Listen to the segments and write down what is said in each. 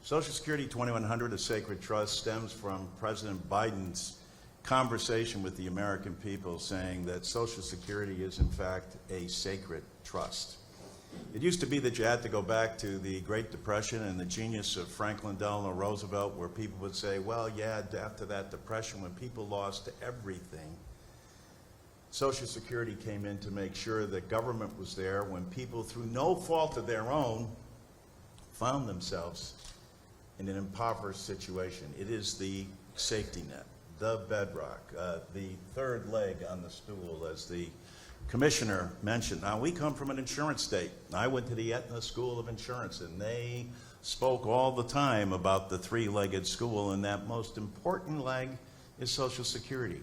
Social Security 2100, a sacred trust, stems from President Biden's conversation with the American people saying that Social Security is in fact a sacred trust. It used to be that you had to go back to the Great Depression and the genius of Franklin Delano Roosevelt, where people would say, well, yeah, after that depression, when people lost everything, Social Security came in to make sure that government was there when people, through no fault of their own, found themselves in an impoverished situation. It is the safety net, the bedrock, the third leg on the stool, as the commissioner mentioned. Now, we come from an insurance state. I went to the Aetna School of Insurance, and they spoke all the time about the three-legged stool, and that most important leg is Social Security.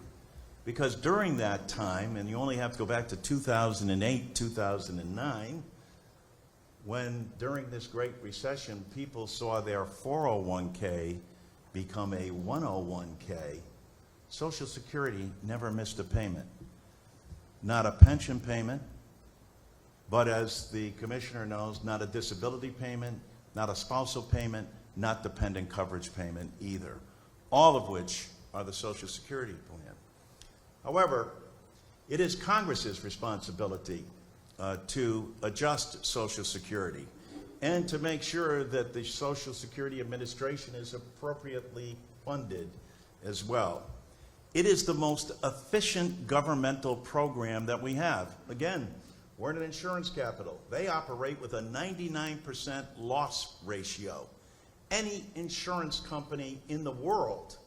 Because during that time, and you only have to go back to 2008, 2009, when during this Great Recession, people saw their 401k become a 101k, Social Security never missed a payment. Not a pension payment, but as the commissioner knows, not a disability payment, not a spousal payment, not dependent coverage payment either, all of which are the Social Security plan. However, it is Congress's responsibility to adjust Social Security and to make sure that the Social Security Administration is appropriately funded as well. It is the most efficient governmental program that we have. Again, we're in an insurance capital. They operate with a 99% loss ratio. Any insurance company in the world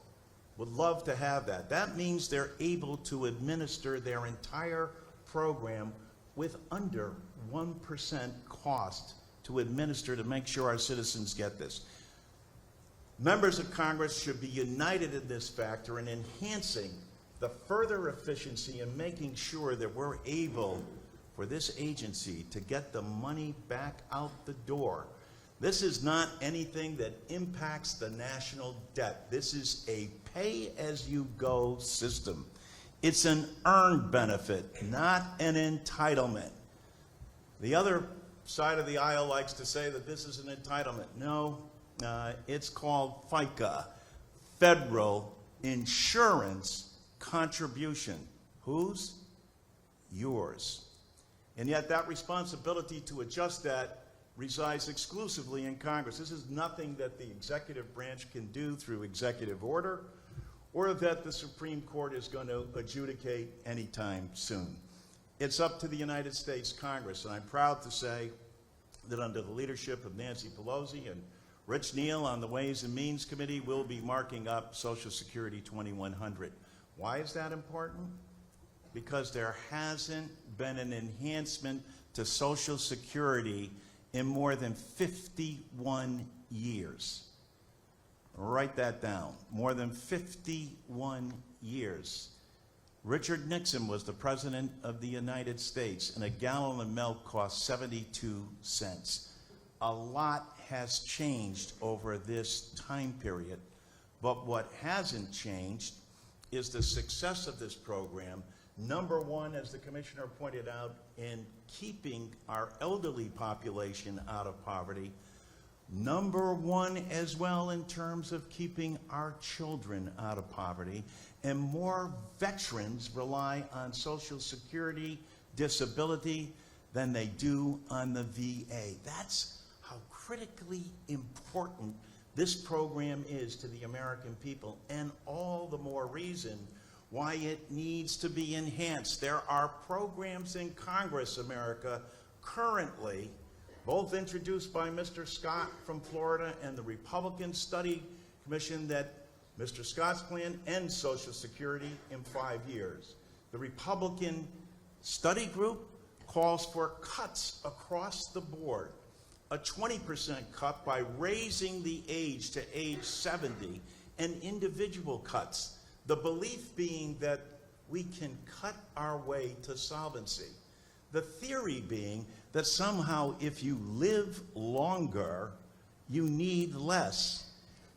would love to have that. That means they're able to administer their entire program with under 1% cost to administer, to make sure our citizens get this. Members of Congress should be united in this factor in enhancing the further efficiency and making sure that we're able for this agency to get the money back out the door. This is not anything that impacts the national debt. This is a pay-as-you-go system. It's an earned benefit, not an entitlement. The other side of the aisle likes to say that this is an entitlement. No. It's called FICA, Federal Insurance Contribution. Whose? Yours. And yet that responsibility to adjust that resides exclusively in Congress. This is nothing that the executive branch can do through executive order or that the Supreme Court is going to adjudicate anytime soon. It's up to the United States Congress, and I'm proud to say that under the leadership of Nancy Pelosi and Rich Neal on the Ways and Means Committee, will be marking up Social Security 2100. Why is that important? Because there hasn't been an enhancement to Social Security in more than 51 years. Write that down. More than 51 years. Richard Nixon was the President of the United States, and a gallon of milk cost 72 cents. A lot has changed over this time period, but what hasn't changed is the success of this program. Number one, as the commissioner pointed out, in keeping our elderly population out of poverty. Number one as well in terms of keeping our children out of poverty. And more veterans rely on Social Security, disability, than they do on the VA. That's how critically important this program is to the American people, and all the more reason why it needs to be enhanced. There are programs in Congress, America, currently, both introduced by Mr. Scott from Florida and the Republican Study Commission, that Mr. Scott's plan ends Social Security in 5 years. The Republican Study Group calls for cuts across the board. A 20% cut by raising the age to age 70, and individual cuts. The belief being that we can cut our way to solvency. The theory being that somehow if you live longer, you need less.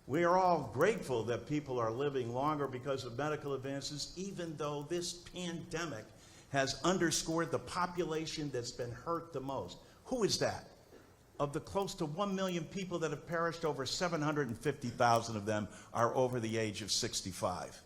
We are all grateful that people are living longer because of medical advances, even though this pandemic has underscored the population that's been hurt the most. Who is that? of the close to 1 million people that have perished, over 750,000 of them are over the age of 65.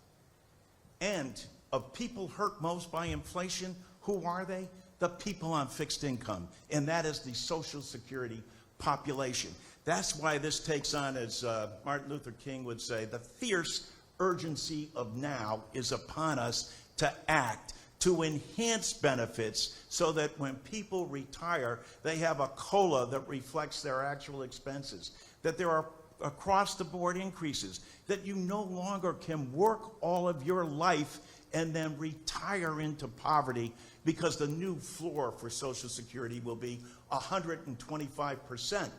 And of people hurt most by inflation, who are they? The people on fixed income, and that is the Social Security population. That's why this takes on, as Martin Luther King would say, the fierce urgency of now is upon us to act, to enhance benefits so that when people retire, they have a COLA that reflects their actual expenses, that there are across-the-board increases, that you no longer can work all of your life and then retire into poverty, because the new floor for Social Security will be 125%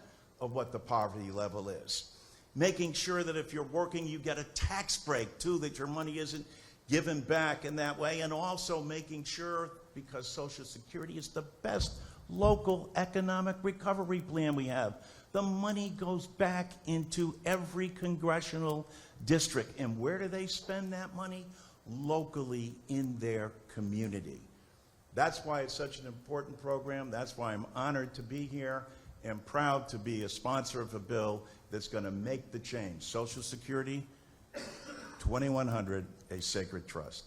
of what the poverty level is. Making sure that if you're working, you get a tax break, too, that your money isn't given back in that way, and also making sure, because Social Security is the best local economic recovery plan we have, the money goes back into every congressional district. And where do they spend that money? Locally in their community. That's why it's such an important program. That's why I'm honored to be here and proud to be a sponsor of a bill that's going to make the change. Social Security, 2100, a sacred trust.